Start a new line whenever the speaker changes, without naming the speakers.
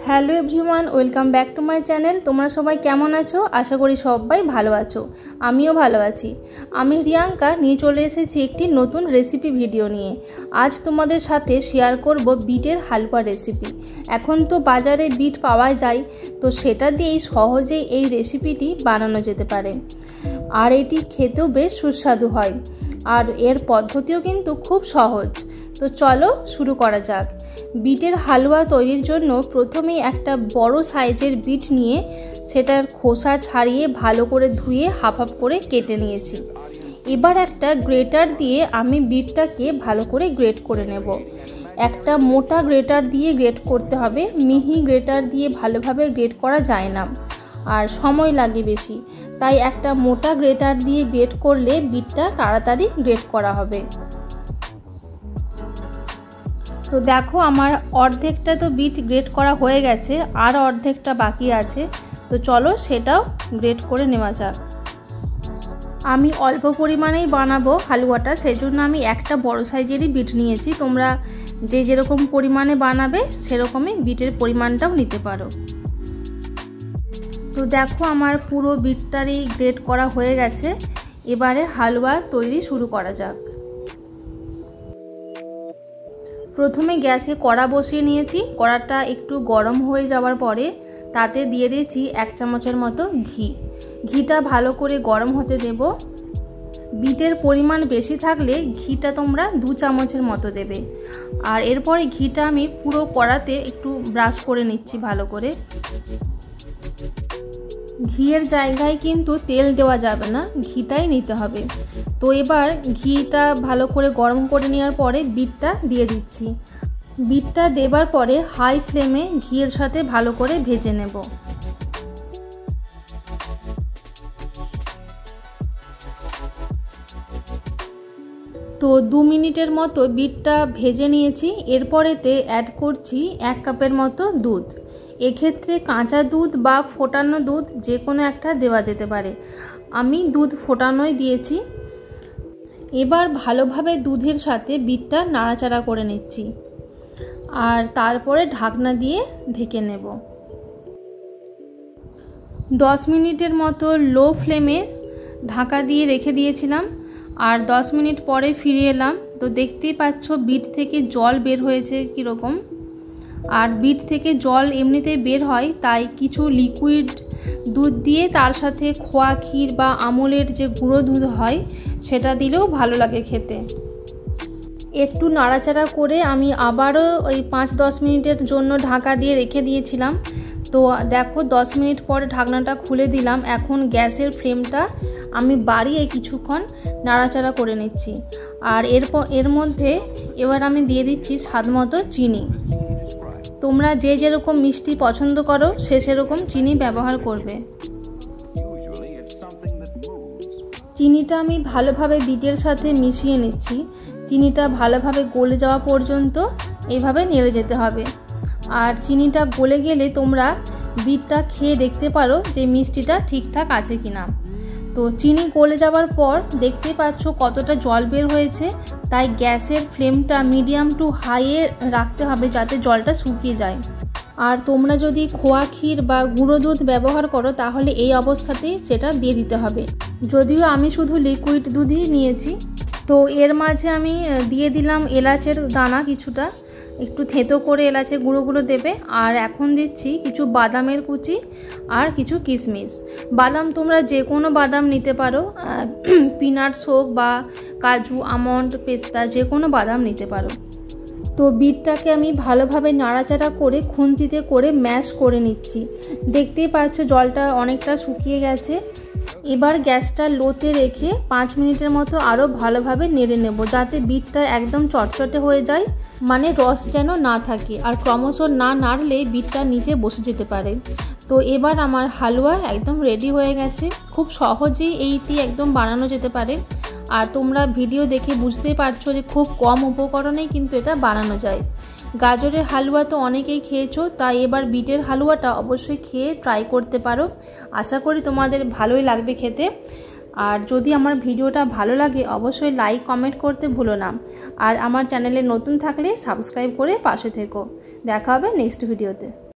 Hello everyone, welcome back to my channel. তোমরা সবাই কেমন আছো? আশা করি সবাই ভালো আছো, আমিও ভালো আছি। আমি রিয়াঙ্কা নিয়ে চলে এসেছি একটি নতুন রেসিপি ভিডিও নিয়ে। আজ তোমাদের সাথে শেয়ার করব বিটের হালুয়া রেসিপি। এখন তো বাজারে বিট পাওয়া যায়, তো সেটা দিয়েই সহজেই এই রেসিপিটি বানানো যেতে পারে। আর এটি খেতেও বেশ সুস্বাদু হয়, আর এর পদ্ধতিও কিন্তু খুব সহজ। তো চলো শুরু করা যাক। বিটের হালুয়া তৈরির জন্য প্রথমেই একটা বড় সাইজের বিট নিয়ে সেটার খোসা ছাড়িয়ে ভালো করে ধুয়ে হাফ হাফ করে কেটে নিয়েছি। এবার একটা গ্রেটার দিয়ে আমি বিটটাকে ভালো করে গ্রেট করে নেব। একটা মোটা গ্রেটার দিয়ে গ্রেট করতে হবে, মিহি গ্রেটার দিয়ে ভালোভাবে গ্রেট করা যায় না আর সময় লাগে বেশি, তাই একটা মোটা গ্রেটার দিয়ে গ্রেট করলে বিটটা তাড়াতাড়ি গ্রেট করা হবে। তো দেখো আমার অর্ধেকটা তো বিট গ্রেট করা হয়ে গেছে, আর অর্ধেকটা বাকি আছে। তো চলো সেটাও গ্রেট করে নেওয়া যাক। আমি অল্প পরিমাণেই বানাবো হালুয়াটা, সেই জন্য আমি একটা বড় সাইজেরই বিট নিয়েছি। তোমরা যে যেরকম পরিমাণে বানাবে সেরকমই বিটের পরিমাণটাও নিতে পারো। তো দেখো আমার পুরো বিটটারই গ্রেট করা হয়ে গেছে। এবারে হালুয়া তৈরি শুরু করা যাক। প্রথমে গ্যাসে কড়া বসিয়ে নিয়েছি। কড়াটা একটু গরম হয়ে যাওয়ার পরে তাতে দিয়ে দিয়েছি 1 চামচের মতো ঘি। ঘিটা ভালো করে গরম হতে দেব। বিটের পরিমাণ বেশি থাকলে ঘিটা তোমরা 2 চামচের মতো দেবে। আর এরপরে ঘিটা আমি পুরো কড়াতে একটু ব্রাশ করে নিচ্ছি ভালো করে। ঘিয়ের জায়গায় কিন্তু তেল দেওয়া যাবে না, ঘিটাই নিতে হবে। তো এবার ঘিটা ভালো করে গরম করে নেওয়ার পরে বিটটা দিয়ে দিচ্ছি। বিটটা দেবার পরে হাই ফ্লেমে ঘিয়ের সাথে ভালো করে ভেজে নেব। তো 2 মিনিটের মতো বিটটা ভেজে নিয়েছি। এরপরেতে অ্যাড করছি 1 কাপের মতো দুধ। এক্ষেত্রে কাঁচা দুধ বা ফোটানো দুধ যে কোনো একটা দেওয়া যেতে পারে, আমি দুধ ফোটানোই দিয়েছি। এবার ভালোভাবে দুধের সাথে বিটটা নাড়াচাড়া করে নিচ্ছি, আর তারপরে ঢাকনা দিয়ে ঢেকে নেব। 10 মিনিটের মতো লো ফ্লেমে ঢাকা দিয়ে রেখে দিয়েছিলাম, আর 10 মিনিট পরে ফিরে এলাম। তো দেখতেই পাচ্ছ বিট থেকে জল বের হয়েছে কীরকম। আর বিট থেকে জল এমনিতেই বের হয়, তাই কিছু লিকুইড দুধ দিয়ে তার সাথে খোয়া ক্ষীর বা আমুলের যে গুঁড়ো দুধ হয় সেটা দিলেও ভালো লাগে খেতে। একটু নাড়াচাড়া করে আমি আবারও ওই 5-10 মিনিটের জন্য ঢাকা দিয়ে রেখে দিয়েছিলাম। তো দেখো 10 মিনিট পরে ঢাকনাটা খুলে দিলাম। এখন গ্যাসের ফ্লেমটা আমি বাড়িয়ে কিছুক্ষণ নাড়াচাড়া করে নিচ্ছি। আর এর মধ্যে এবার আমি দিয়ে দিচ্ছি স্বাদ মতো চিনি। তোমরা যে যেরকম মিষ্টি পছন্দ করো সে সেরকম চিনি ব্যবহার করবে। চিনিটা আমি ভালোভাবে বিটের সাথে মিশিয়ে নিচ্ছি। চিনিটা ভালোভাবে গলে যাওয়া পর্যন্ত এইভাবে নেড়ে যেতে হবে। আর চিনিটা গলে গেলে তোমরা বিটটা খেয়ে দেখতে পারো যে মিষ্টিটা ঠিকঠাক আছে কিনা। তো চিনি গলে যাওয়ার পর দেখতে পাচ্ছ কতটা জল বের হয়েছে, তাই গ্যাসের ফ্লেমটা মিডিয়াম টু হাইয়ে রাখতে হবে যাতে জলটা শুকিয়ে যায়। আর তোমরা যদি খোয়া ক্ষীর বা গুঁড়ো দুধ ব্যবহার করো তাহলে এই অবস্থাতেই সেটা দিয়ে দিতে হবে। যদিও আমি শুধু লিকুইড দুধই নিয়েছি। তো এর মাঝে আমি দিয়ে দিলাম এলাচের দানা কিছুটা, একটু থেঁতো করে এলাচের গুঁড়োগুলো দেবে। আর এখন দিচ্ছি কিছু বাদামের কুচি আর কিছু কিশমিশ। বাদাম তোমরা যে কোনো বাদাম নিতে পারো, পিনাটস হোক বা কাজু, আমন্ড, পেস্তা, যে কোনো বাদাম নিতে পারো। তো বিটটাকে আমি ভালোভাবে নাড়াচাড়া করে খুন্তিতে করে ম্যাশ করে নিচ্ছি। দেখতেই পাচ্ছ জলটা অনেকটা শুকিয়ে গেছে। এবার গ্যাসটা লোতে রেখে 5 মিনিটের মতো আরও ভালোভাবে নেড়ে নেব, যাতে বিটটা একদম চটচটে হয়ে যায়, মানে রস যেন না থাকে। আর ক্রমশ না নাড়লে বিটটা নিচে বসে যেতে পারে। তো এবার আমার হালুয়া একদম রেডি হয়ে গেছে। খুব সহজেই এইটি একদম বানানো যেতে পারে। আর তোমরা ভিডিও দেখে বুঝতেই পারছো যে খুব কম উপকরণেই কিন্তু এটা বানানো যায়। গাজরের হালুয়া তো অনেকেই খেয়েছো, তাই এবার বিটের হালুয়াটা অবশ্যই খেয়ে ট্রাই করতে পারো। আশা করি তোমাদের ভালোই লাগবে খেতে। আর যদি আমার ভিডিওটা ভালো লাগে অবশ্যই লাইক কমেন্ট করতে ভুলো না। আর আমার চ্যানেলে নতুন থাকলে সাবস্ক্রাইব করে পাশে থেকো। দেখা হবে নেক্সট ভিডিওতে।